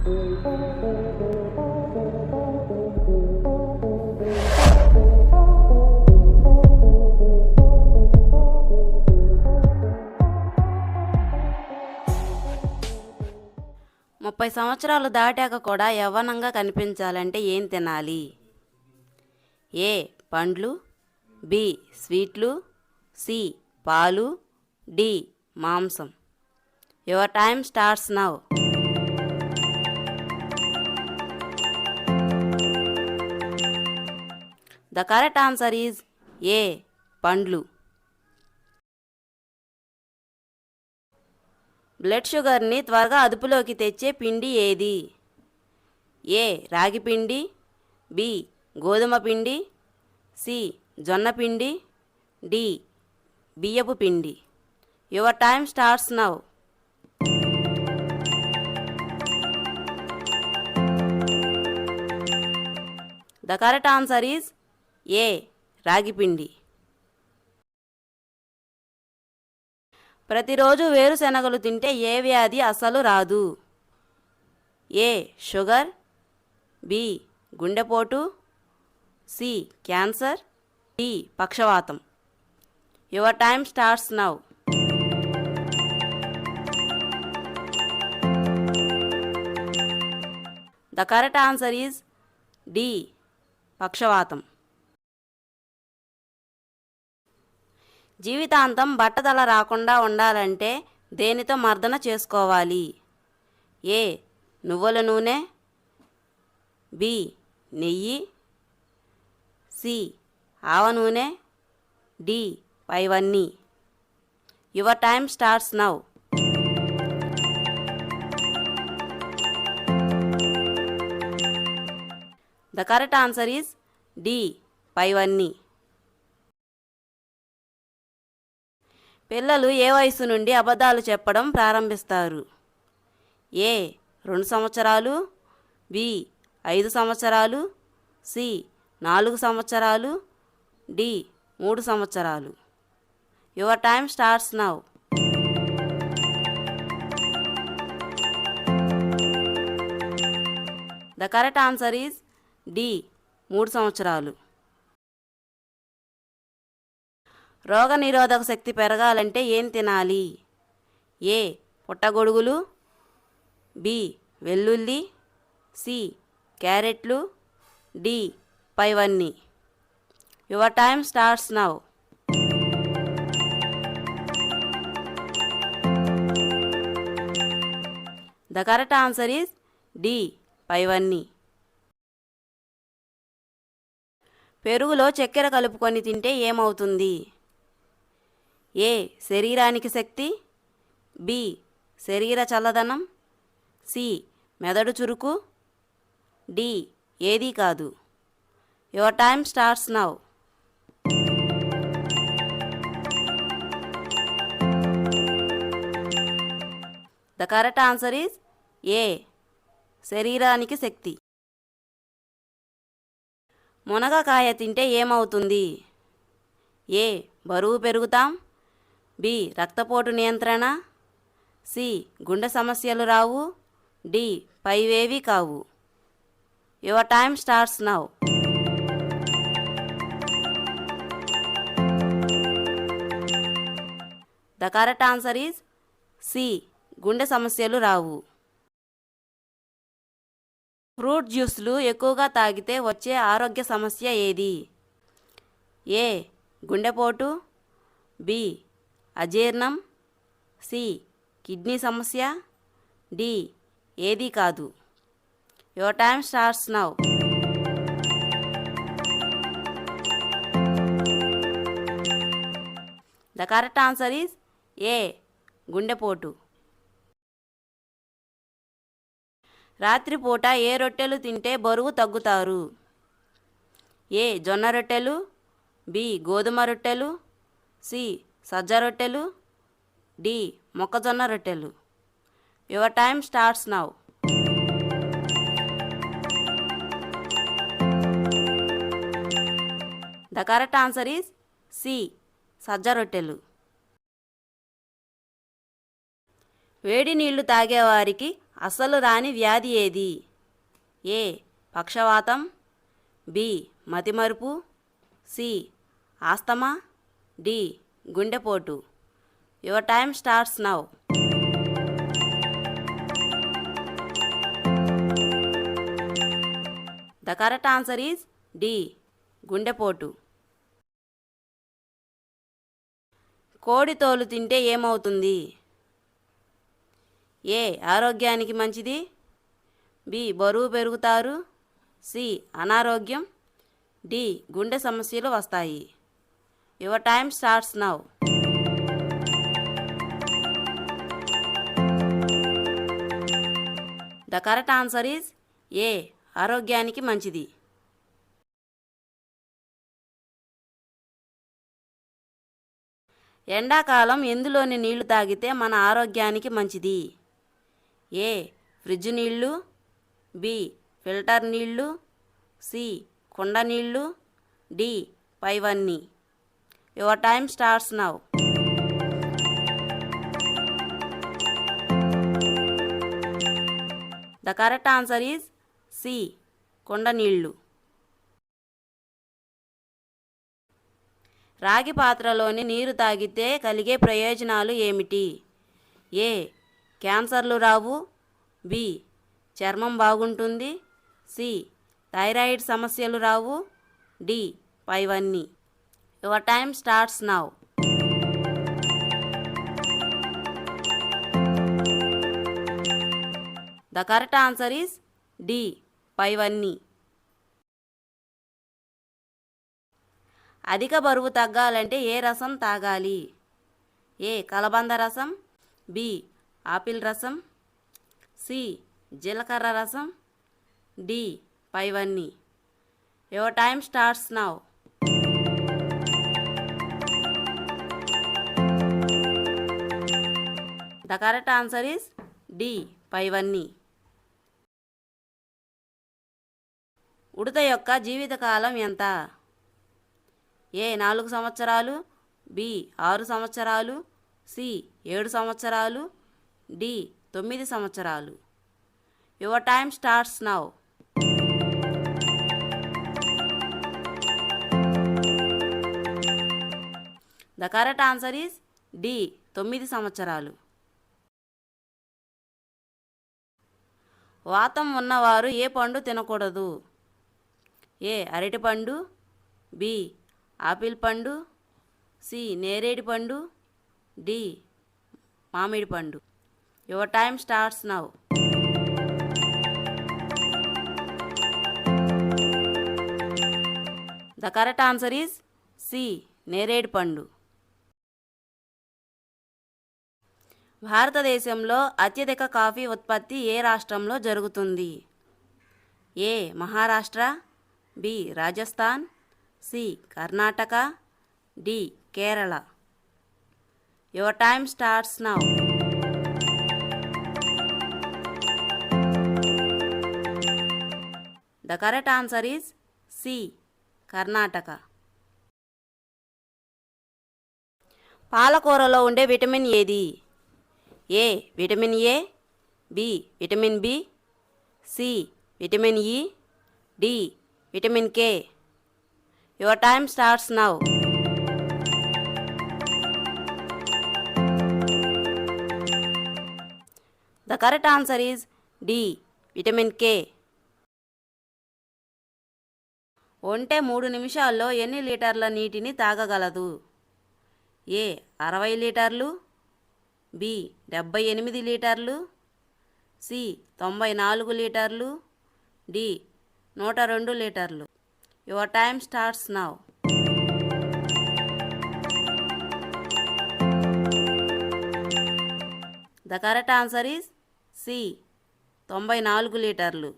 ముప్పై సంవత్సరాలు దాటాక కూడా యవ్వనంగా కనిపించాలంటే ఏం తినాలి? ఏ పండ్లు, బి స్వీట్లు, సి పాలు, డి మాంసం. Your time starts now. The correct answer is ఏ పండ్లు. బ్లడ్ షుగర్ని త్వరగా అదుపులోకి తెచ్చే పిండి ఏది? ఏ రాగి పిండి, బి గోధుమ పిండి, సి జొన్న పిండి, డి బియ్యపు పిండి. Your time starts now. The correct answer is A రాగి పిండి. ప్రతిరోజు వేరుశెనగలు తింటే ఏ వ్యాధి అసలు రాదు? ఏ షుగర్, బి గుండెపోటు, సి క్యాన్సర్, డి పక్షవాతం. Your time starts now. The correct answer is D పక్షవాతం. జీవితాంతం బట్టతల రాకుండా ఉండాలంటే దేనితో మర్దన చేసుకోవాలి? ఏ నువ్వుల నూనె, బి నెయ్యి, సి ఆవ నూనె, డి పైవన్నీ. Your time starts now. The correct answer is D పైవన్నీ. పిల్లలు ఏ వయసు నుండి అబద్ధాలు చెప్పడం ప్రారంభిస్తారు? ఏ 2 సంవత్సరాలు, బి 5 సంవత్సరాలు, సి 4 సంవత్సరాలు, డి 3 సంవత్సరాలు. Your time starts now. The correct answer is D 3 సంవత్సరాలు. రోగనిరోధక శక్తి పెరగాలంటే ఏం తినాలి? ఏ పుట్టగొడుగులు, బి వెల్లుల్లి, సి క్యారెట్లు, డి పైవన్నీ. Your time starts now. The correct answer is D పైవన్నీ. పెరుగులో చక్కెర కలుపుకొని తింటే ఏమవుతుంది? ఏ శరీరానికి శక్తి, బి శరీర చల్లదనం, సి మెదడు చురుకు, డి ఏదీ కాదు. Your time starts now. The correct answer is ఏ శరీరానికి శక్తి. మునగకాయ తింటే ఏమవుతుంది? ఏ బరువు పెరుగుతాం, బి రక్తపోటు నియంత్రణ, సి గుండె సమస్యలు రావు, డి పైవేవీ కావు. Your time starts now. The correct answer is C గుండె సమస్యలు రావు. ఫ్రూట్ జ్యూస్లు ఎక్కువగా తాగితే వచ్చే ఆరోగ్య సమస్య ఏది? ఏ గుండెపోటు, బి అజీర్ణం, సి కిడ్నీ సమస్య, డి ఏదీ కాదు. Your time starts now. The correct answer is ఏ గుండెపోటు. రాత్రిపూట ఏ రొట్టెలు తింటే బరువు తగ్గుతారు? ఏ జొన్న రొట్టెలు, బి గోధుమ రొట్టెలు, సి సజ్జ రొట్టెలు, డి మొక్కజొన్న రొట్టెలు. Your time starts now. The correct answer is C సజ్జ రొట్టెలు. వేడి నీళ్లు తాగేవారికి అసలు రాని వ్యాధి ఏది? ఏ పక్షవాతం, బి మతిమరుపు, సి ఆస్తమా, డి గుండెపోటు. Your time starts now. The correct answer is D గుండెపోటు. కోడి తోలు తింటే ఏమవుతుంది? ఏ ఆరోగ్యానికి మంచిది, బి బరువు పెరుగుతారు, సి అనారోగ్యం, డి గుండె సమస్యలు వస్తాయి. Your time starts now. The correct answer is A ఆరోగ్యానికి మంచిది. ఎండాకాలం ఎందులోని నీళ్లు తాగితే మన ఆరోగ్యానికి మంచిది? ఏ ఫ్రిడ్జ్ నీళ్ళు, బి ఫిల్టర్ నీళ్ళు, సి కుండ నీళ్ళు, డి పైవన్నీ. Your time starts now. The correct answer is C కుండ నీళ్ళు. రాగి పాత్రలోని నీరు తాగితే కలిగే ప్రయోజనాలు ఏమిటి? ఏ క్యాన్సర్లు రావు, బి చర్మం బాగుంటుంది, సి థైరాయిడ్ సమస్యలు రావు, డి పైవన్నీ. Your time starts now. The correct answer is D పైవన్నీ. అధిక బరువు తగ్గాలంటే ఏ రసం తాగాలి? ఏ కలబంద రసం, బి ఆపిల్ రసం, సి జీలకర్ర రసం, డి పైవన్నీ. Your time starts now. The correct answer is D పైవన్నీ. ఉడత యొక్క జీవితకాలం ఎంత? ఏ 4 సంవత్సరాలు, బి 6 సంవత్సరాలు, సి 7 సంవత్సరాలు, డి 9 సంవత్సరాలు. Your time starts now. The correct answer is D 9 సంవత్సరాలు. వాతం ఉన్నవారు ఏ పండు తినకూడదు? ఏ అరటిపండు, బి ఆపిల్ పండు, సి నేరేడు పండు, డి మామిడి పండు. Your time starts now. The correct answer is C నేరేడు పండు. భారతదేశంలో అత్యధిక కాఫీ ఉత్పత్తి ఏ రాష్ట్రంలో జరుగుతుంది? A Maharashtra, B Rajasthan, C Karnataka, D Kerala. Your time starts now. The correct answer is C Karnataka. పాలకూరలో ఉండే విటమిన్ ఏది? A vitamin A, B vitamin B, C vitamin E, D vitamin K. Your time starts now. The correct answer is D vitamin K. ఒంటె 3 నిమిషాల్లో ఎన్ని లీటర్ల నీటిని తాగగలదు? ఏ 60 లీటర్లు, B 78 లీటర్లు, సి 94 లీటర్లు, డి 102 లీటర్లు. Your time starts now. The correct answer is C 94 లీటర్లు.